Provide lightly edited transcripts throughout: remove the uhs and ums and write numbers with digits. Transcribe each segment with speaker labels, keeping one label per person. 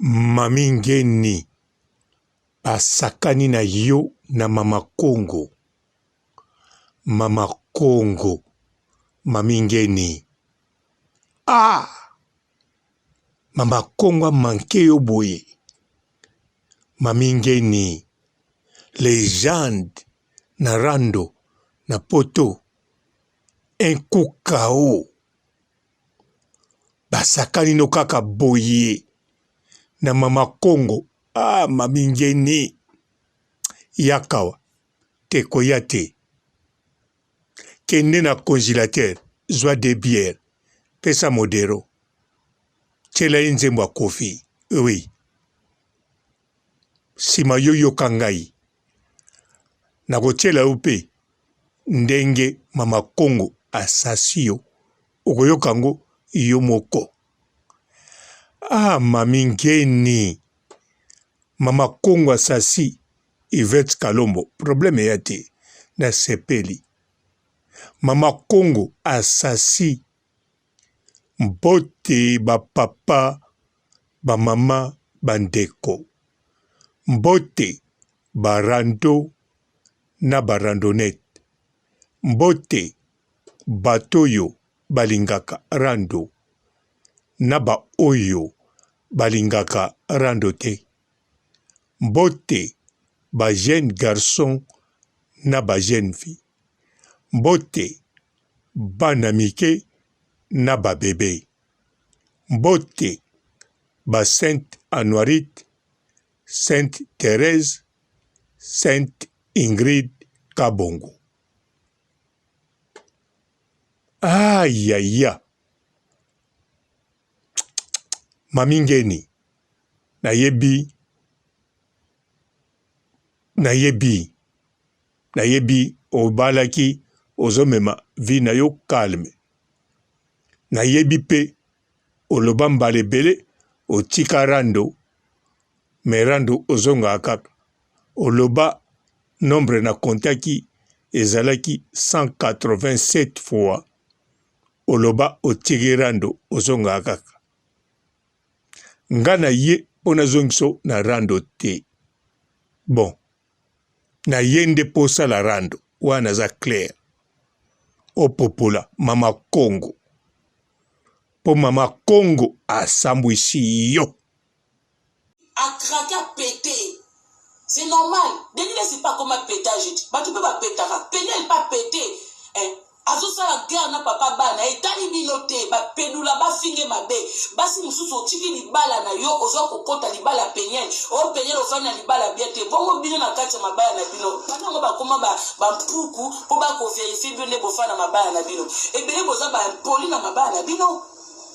Speaker 1: Mami Ngeni asakani na yo na mama Congo. Mama Congo. Mami Ngeni. Ah! Mama Congo manqué yo boye. Mami Ngeni. Légende na rando na poto. Un coup KO. Basakani no kaka boye. Na mama Congo. Ah, Mami Ngeni. Yakawa. Teko yate. Kende na congélateur. Zwa de bière. Pesa modero. Chela inzemwa kofi. Oui. Sima yoyo kangai. Nako chela upe. Ndenge mama Congo asasio. Okoyo kango yomoko. Ah, Mami Ngeni. Mama Congo asasi. Yvette Kalombo. Probleme yate. Na sepeli. Mama Congo asasi. Mbote ba papa. Ba mama bandeko. Mbote barando na barandonet. Mbote batoyo balingaka rando na ba oyo balingaka rando te. Mbote ba jeune garçon na ba jeune fille. Mbote bana mike na ba bébé. Mbote ba Sainte Anuarite, Sainte Thérèse, Sainte Ingrid Kabongo. Aïe aïe aïe. Mami Ngeni. Nayebi obalaki ozomema vi na yo calme. Nayebi pe oloba mbalebele otika rando me rando ozonga kaka. Oloba nombre na kontaki ezalaki 187 fois. Oloba otiki rando ozonga kaka. Nga na ye pona zongiso na rando te. Bon. Na yende posa la rando. Wana za clair. Opopola. Mama Congo. Po mama Congo asambwisi yo.
Speaker 2: A craqué, à péter. C'est normal. Dès qu'il ne sait pas comment péter, je dis. Bah, tu peux pas péter. Péter, pas péter. Hein? Azo sa la guerre na papa bana. Et tani binote. Bah, pédoula, bah, finge ma bé. Bah, si moussou so tiki li bala na yo. Ozo kokota li bala penyen. O penyen o fana li bala biete. Bongo bino na kati ma bala na bino. Bana ngo ba koma ba mpoukou. Po ba ko vérifier bino bo fana ma bala na bino. Et bele boza ba poli na ma bala na bino.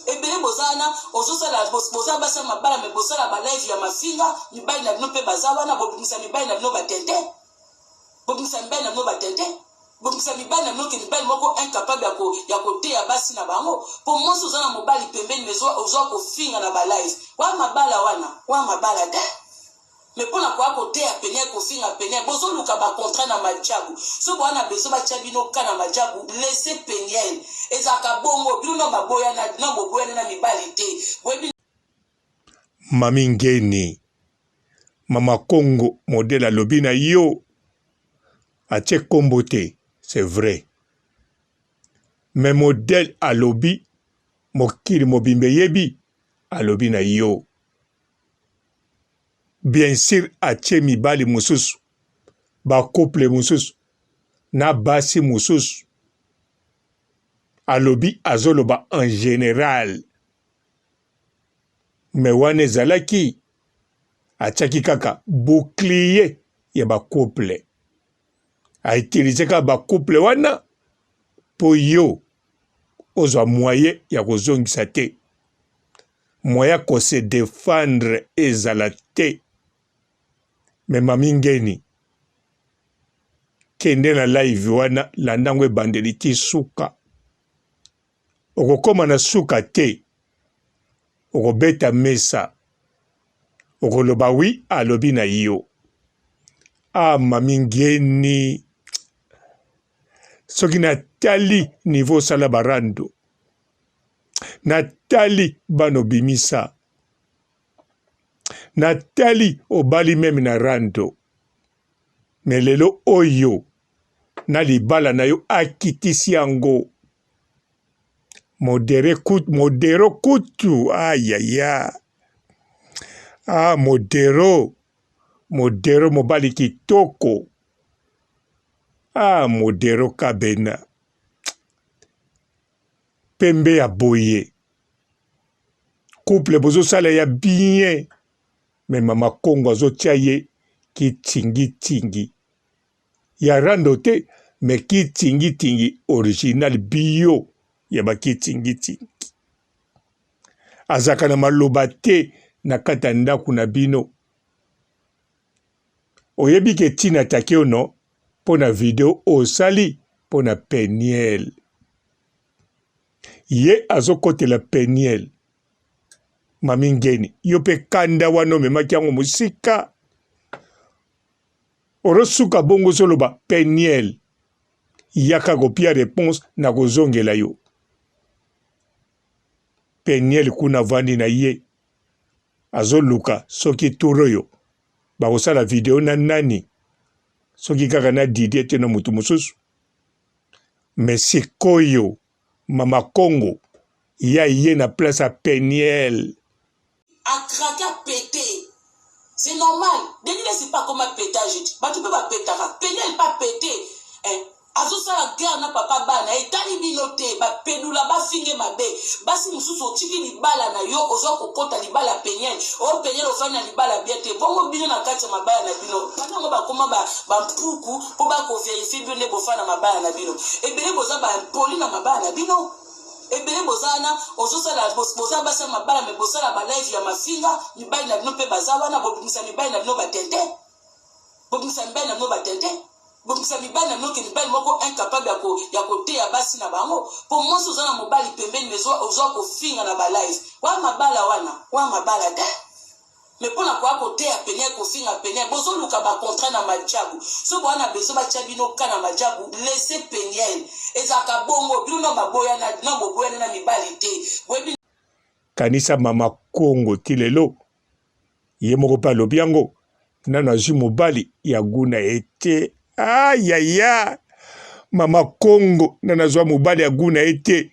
Speaker 2: Ebele bozana ozosala boza basa mabala me bosala ba live ya mafinga mibai na bino pe bazawa na bobimisa mibai na bino batente bobimisa mibai na bino batente bobimisa mibai na bino ke mibai moko incapable ya kote ya basi na bango po mwasi ozana mobali pembeni mezo ozo kofinga na ba live wa mabala da mais pour la quoi côté à peine kofinga peine bozo luka ba contrat na majabu so bwana bezo ba chabino kana majabu laisser peine ezaka bongo bino no baboya na boboya na mibalite webi.
Speaker 1: Mami Ngeni. Mama Congo modèle à lobina yo. Atie kombote, c'est vrai. Mais modèle à lobby mokiri mobimbe yebi à lobina yo. Bien sûr, atie mibali mususu, ba couple mususu, na basi mususu, alobi azoloba en général. Mais wane zalaki, atiaki kaka bouclier ya ba couple. A utilisé ka ba couple wana, po yo, ozwa moyen ya kozongisa te. Moyen ko se défendre ezala te. Mais Mami Ngeni kende na live wana landango ebandeli ti suka okokoma na suka te okobeta mesa okoloba wi alobi na yo. Ah, Mami Ngeni soki natali niveau sala barando natali bano bimisa Natali obali meme na rando. Mais lelo oyo na libala na yo akitisi yango. Modero kutu. Ayaya. Ah, modero mobali kitoko. Ah, modero kabena. Pembe ya boye. Couple bozo sala ya bien. Mais mama Kongo azo tia ye ki tingi. Ya rando te, mais ki tingi original bio. Ya ba ki tingi. Azaka na maloba te na kata ndaku na bino. Oyebi ke tina take ono pona video osali pona Peniel. Ye azokotela Peniel. Mami ngeni, yo pe kanda wano memaki yango musika. Orosuka bongo soloba Peniel. Yaka kopia réponse na kozongela yo. Peniel kuna vandi na ye. Azoluka soki turo yo. Bakosala video na nani. Soki kaka na Didier te na mutu mususu. Mais sikoyo mama Kongo ya ye na place à Peniel.
Speaker 2: A craqué, à péter. C'est normal. Denis ne sait pas comment péter, je dis. Bah, tu peux pas péter. Peniel pas péter. Azo ça la guerre na papa bana. Et tani binote. Bah, pedula ba finge ma bé. Bah, si nous sous tiki li bala na yo. Ozo kokota li bala Peniel. O Peniel o fana li bala biete. Bongo bino na kati ma bala na bino. Bana ngo ba koma ba mpuku. Po ba ko vérifier bino bo fana ma bala na bino. Et bele boza ba poli na ma bala na bino. Ebele bozana ozosala boza basa mabala me bosala ba live ya mafinga mibali na bino pe bazawa na bobimisa mibali na bino batente bobimisa mibali na bino batente bobimisa mibali na bino ke mibali moko incapable ya koteya basi na bango po mwasi ozana mobali pembeni mezo ozo kofinga na ba live wa mabala te mais pour la quoi côté à Peniel kofinga Peniel bozo luka ba contrat na majabu so bwana bezo ba chabino kana majabu laisser Peniel ezaka bongo bino no baboya na mibali te webi
Speaker 1: kanisa mama Kongo tilelo ye moko pa lobiango nana zu mobali ya guna ete ayaya mama Kongo nana zwa mobali ya guna ete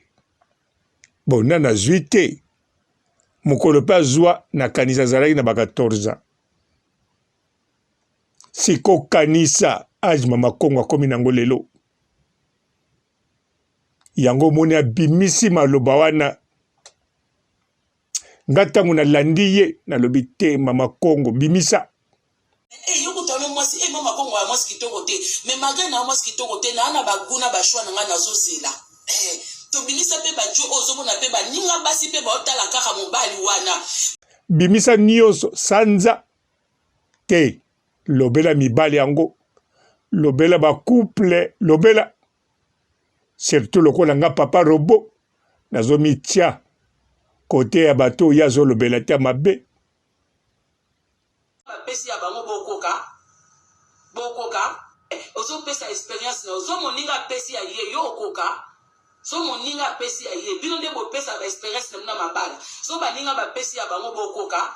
Speaker 1: bon nana zuite mukolo pa zwa na kanisa zalaki na ba 14 ans. Siko kanisa age mama Kongo akomi nango lelo. Yango moni abimisi maloba wana. Ngatangu na landi ye na lobi te mama Kongo bimisa.
Speaker 2: Yoko tano mwasi mama Kongo wa mwasi kitoko te. Me magana mwasi kitoko te na ana baguna bashwa na nga nazozela. Bimisa pe ba jo ozomona pe ba ninga basi pe ba otala kaka mobali wana
Speaker 1: bimisa nioso sanza te lobela mibali yango lobela ba couple lobela surtout lokola nga papa robo nazomi tia kote ya bato ya zo lobela te mabe
Speaker 2: bapesi ya bango bokoka ozo pesa experience na ozo moninga pesi ya ye yo okoka so moninga pesi ya ye bino nde bopesa ba experience na mabala so baninga bapesi ya bango bokoka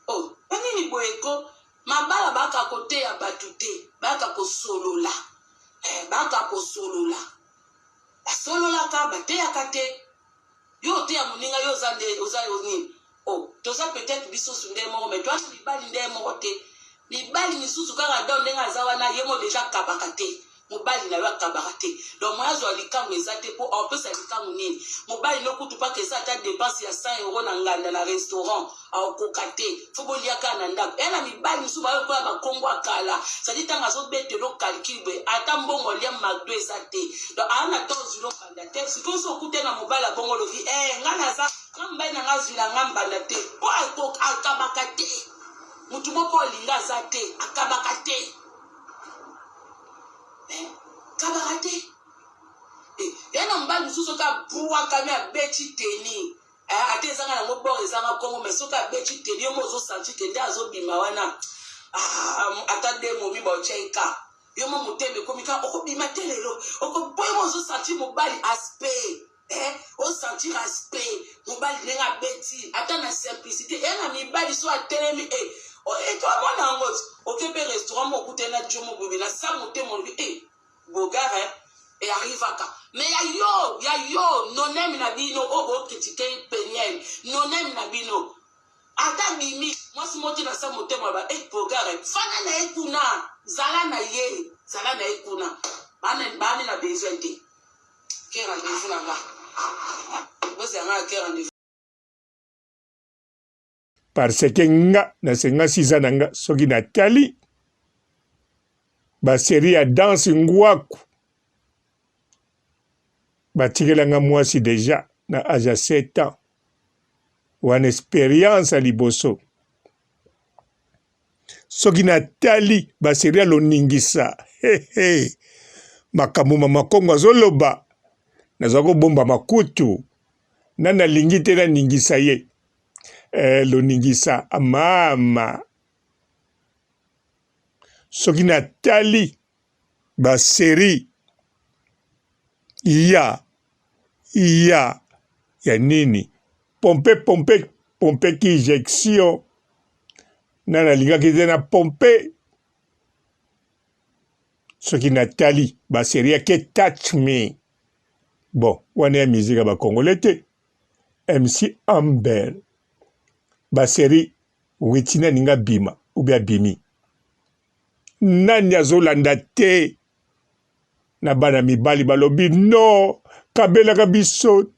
Speaker 2: oh banini boyeko mabala baka kote ya batute baka kosolola basolola ka bate ya kate yo te ya moninga yo oza nini oh toza peut-être biso sunde moko mais toi libali nde moko te libali misusu kaka don ndenge aza wana ye mo deja kabaka te mobali na yo akabaka te donc moi azwa likango eza te po opesa likango nini mobali nokutu paka eza ata dépense ya 100 € na nganda na restaurant aokoka te fo boliaka na ndako ena mibali misusu bayokoya bakongo akala sadi ntango azobetela calcul boye ata mbongo lia magdo eza te donc aana to ozwila okanda te sikoyo so okute na mobali abongo olobi nga naza nga mobali na nga azwila nga mbanda te po akabaka te mutu moko olinga aza te akabaka te kabaka te yana mbali mosusu ka buwakami abeti teni ate ezanga nango bor ezanga kongo mais soki abeti teni yo mo ozosanti ke nde azobima wana ata de momi baotya eka yo mo moteme komika okobima te lelo okoboye mozo sentir mobali aspect o sentir aspect mobali ndenge abeti ata na simplicité na mibali so atelemi toamona yango okepe restaurant mokute na dio mobobe na sa motema olobi bogare arrivaka mais ya yo nonemi na bino oyo bokritike peniel nonemi na bino ata bimi mwasi moti na sa motema ba bogare fana na ye kuna zala na ye kuna bani na besoin te ke rendez-vous na nga bozanga ke rendez-vous
Speaker 1: parce que nga nasenga siza na nga soki natali basérie ya danse ngwaku batikelanga mwasi deja na âge ya 7 ans wana expérience ya liboso soki natali basérie ya loningisa makambo mama Kongo azoloba nazwa kobomba makutu na nalingi te naningisa ye loningisa mama soki natali basérie ya nini pompe ki injection na nalingaki te na pompe soki natali basérie yake touch me bon wana ya musique ya bakongolais te MC Amber basérie wetina ninga bima ube abimi nani azolanda te na bana mibali balobi no kabelaka biso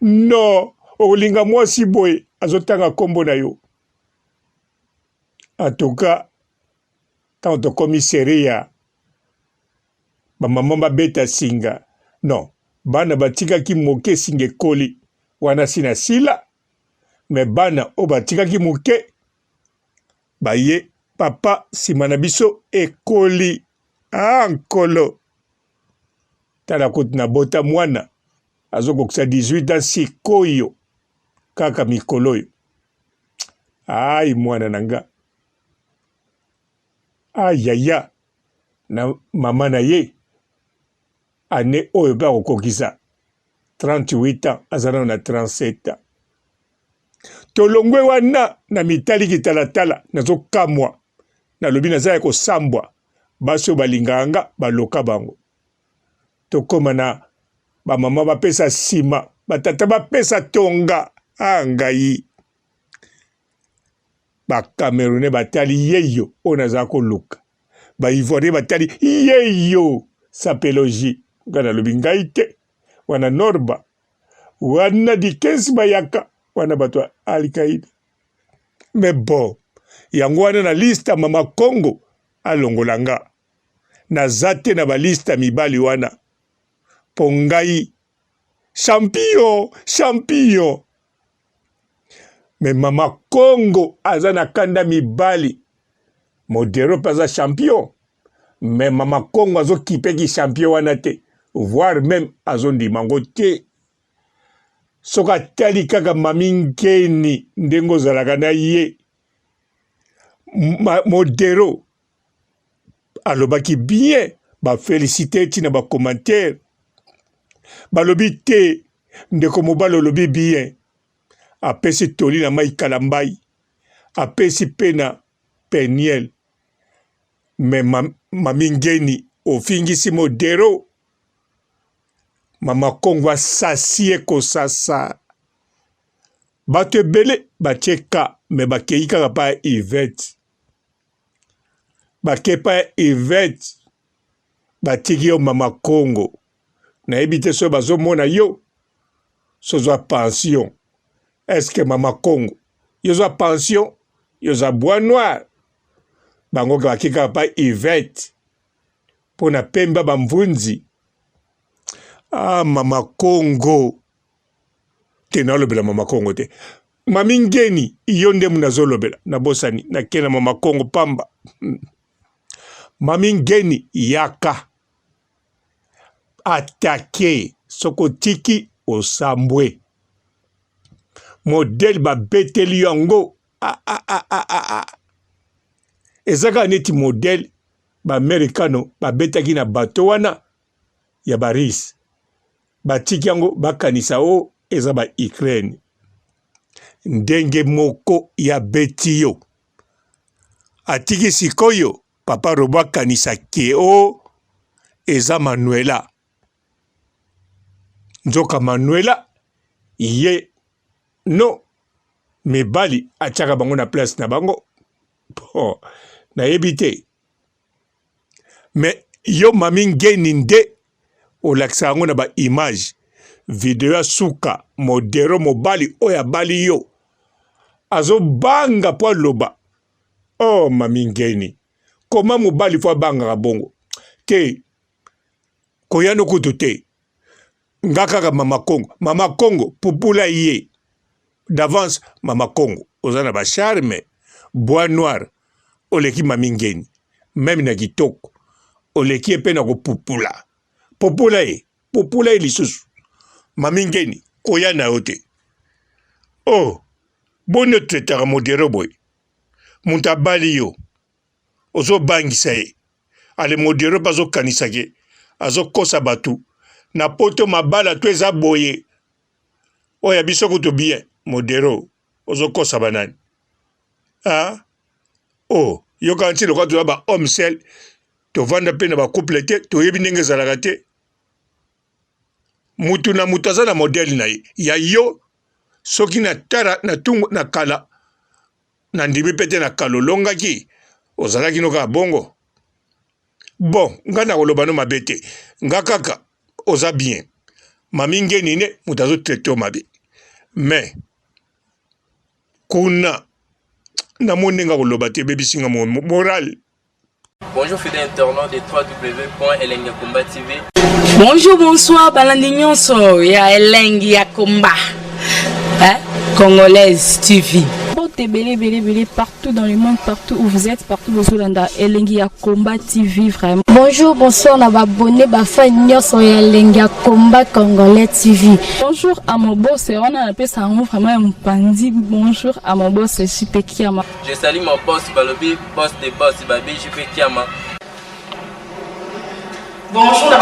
Speaker 1: no olinga mwasi boye azotanga kombo na yo en tout cas tant tokomi série ya bamama babeta singa non bana batikaki moke singa ekoli wana sina sila me bana o batikaki moke baye papa nsima na biso ekoli nkolo tala kuti na bota mwana azokokisa 18 ans sikoyo kaka mikolo oyo ai mwana na nga ayaya na mama na ye ane oyo mpe akokokisa 38 ans azala na 37 ans tolongwe wana na mitali kitalatala nazokamwa nalobi naza ya kosambwa basi oyo balinganga baloka bango tokoma na bamama bapesa nsima batata bapesa tonga ngai bakamerune batali yeyo oyo naza koluka baivoirien batali yeyo sapeloji nga nalobi ngai te wana norba wana dikensi bayaka wana bato ya alkaida me bon yango wana na liste mama Kongo alongola nga naza te na baliste mibali wana po ngai champion me mama Kongo aza na kanda mibali modero mpe aza champion me mama Kongo azokipeki champion wana te voire même azondima ngo te soki atali kaka mami ngeni ndenge ozalaka na ye modero alobaki bien bafélicité ntina bacommentaire balobi te ndeko mobali olobi bien apesi toli na mai kalambai apesi mpe na peniel me mami ngeni ofingisi modero mama Kongo asasi ye kosasa bato ebele batie ka me bakei kaka pa ya Yvette bake pa ya Yvette batiki yo mama Kongo nayebi te soki bazomona yo sozwa pension eske mama Kongo yozwa pension yozwa bois noir bango bake kaka pa Yvette mpo na pemba bamvunzi mama Kongo te naolobela mama Kongo te mami ngeni yo nde munazolobela nabosani nakena mama Kongo pamba mami ngeni yaka atake soko tiki osambwe modele babeteli yango ezaka neti modele ba americano ba betaki na bato wana ya baris batiki yango bakanisa o eza ba Ukraine ndenge moko ya beti yo atiki sikoyo papa robo akanisa ke o eza Manuela nzoka Manuela ye no mibali atiaka bango na place na bango po nayebi te me yo mami ngeni nde olakisa yango na ba image video ya suka modero mobali oyo abali yo azobanga po aloba oh mami ngeni koma mobali fo abangaka bongo ke koyano kutu te nga kaka mama Congo pupula ye d'avance mama Congo oza na ba charme bois noir oleki mami ngeni même na kitoko oleki epe na kopupula popula ye lisusu mami ngeni koya na yo te oh bone tretaka modero boy mutu abali yo ozobangisa ye ale modero mpe azokanisa ke azokosa bato na poto mabala to eza boye oyo ya biso kutu bien modero ozokosa banani oh yoka nti loka toza ba homme seul tovanda mpe na bacouple te toyebi ndenge ezalaka te mutu na mutu aza na modele na ye ya yo soki na tara na tungu na kala na ndimi mpe te na kala olongaki ozalaki no kaka bongo bon nga na koloba no mabe te nga kaka oza bien mami ngeni ne mutu azotraite o mabe mais kuna namoni ndenge koloba te bebisinga moral.
Speaker 3: Bonjour fidèles internautes de www.elengiakomba TV.
Speaker 4: Bonjour, bonsoir, balandignon so ya Elengiakomba, Congolaise TV.
Speaker 5: Belé partout dans le monde, partout où vous êtes, partout où vous êtes, Elengiakomba TV vraiment.
Speaker 6: Bonjour, bonsoir, on a abonné fan sur Elengiakomba Congolais TV.
Speaker 5: Bonjour à mon boss, on a appelé ça vraiment un pandi. Bonjour à mon boss, JP Kiama.
Speaker 3: Je salue mon boss Balobi, boss des boss Babi, JP Kiama.
Speaker 2: Bonjour, na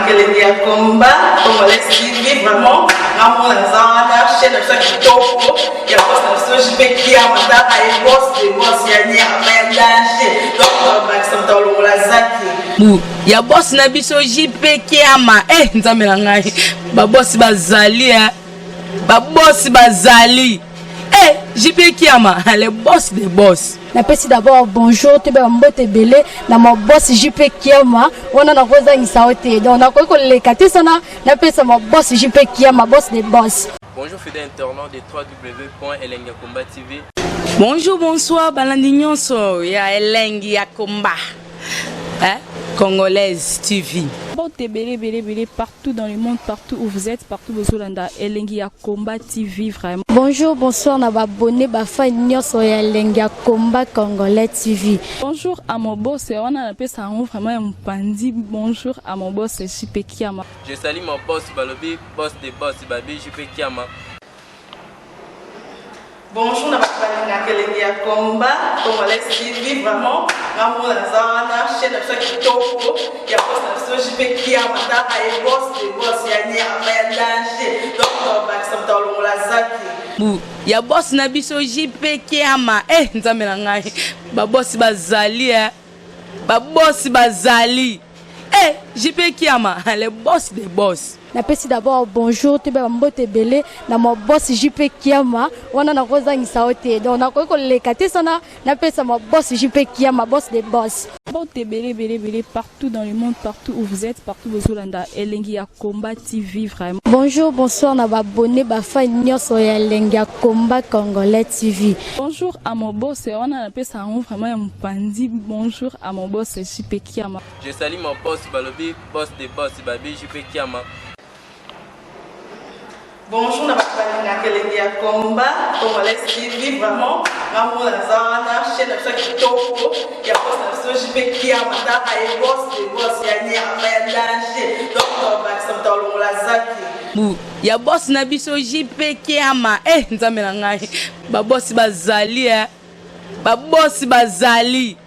Speaker 2: Elengiakomba Congolais TV vraiment. Ramon Lazana, chaîne de chaque topo, il y a pas de JP Kiama, et boss des boss, il y a ni à danger. Donc, Maxime Tolo Lazaki.
Speaker 4: Ya boss na biso JP Kiama nzambe na ngai ba boss bazali ba boss bazali JP Kiama le boss des boss.
Speaker 6: Napesi d'abord bonjour te ba mbote belé na mo boss JP Kiama wana na koza ngisaote donc na ko le katisana napesa mo boss JP Kiama boss des boss.
Speaker 3: Bonjour fidèles internautes de www.elengiakomba TV.
Speaker 4: Bonjour, bonsoir, balandignon so ya Elengiakomba, Congolaise TV.
Speaker 5: Belé partout dans le monde, partout où vous êtes, partout où vous êtes, Elengiakomba TV vraiment.
Speaker 6: Bonjour, bonsoir, on a abonné fan sur Elengiakomba Congolais TV.
Speaker 5: Bonjour à mon boss, on a appelé ça vraiment un pandi. Bonjour à mon boss, JP Kiama.
Speaker 3: Je salue mon boss Balobi, boss des boss Babi, JP Kiama.
Speaker 2: Bonjour, na Elengiakomba Congolais TV vraiment. Ramon Lazana, chaîne de chaque topo, il y a pas de JP Kiama, et boss des boss, il y a ni à danger. Donc, Maxime Tolo Lazaki.
Speaker 4: Ya boss na biso JP Kiama nzambe na ngai ba boss bazali ba boss bazali JP Kiama le boss des boss.
Speaker 6: Napesi d'abord bonjour te ba mbote belé na mo boss JP Kiama wana na koza ngisaote donc na ko le katisana napesa mo boss JP Kiama boss des boss.
Speaker 5: Belé partout dans le monde, partout où vous êtes, partout où vous êtes, Elengiakomba TV vraiment.
Speaker 6: Bonjour, bonsoir, on a abonné fan sur Elengiakomba Congolais TV.
Speaker 5: Bonjour à mon boss, on a appelé ça vraiment un pandi. Bonjour à mon boss, JP Kiama.
Speaker 3: Je salue mon boss Balobi, boss des boss Babi, JP Kiama.
Speaker 2: Bonjour, na Elengiakomba Congolais TV vraiment. Ramon Lazana, chaîne de chaque topo, il y a pas de JP Kiama, et boss des boss, il y a ni à danger. Donc, Maxime Tolo Lazaki.
Speaker 4: Ya boss na biso JP Kiama nzambe na ngai ba boss bazali ba boss bazali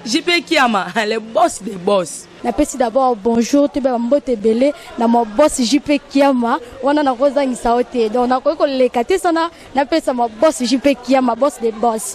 Speaker 4: JP Kiama, le boss des boss.
Speaker 6: Napesi d'abord bonjour te ba mbote belé na mo boss JP Kiama wana na kozangisa ote donc na ko lekate sana napesa mo boss JP Kiama boss des boss.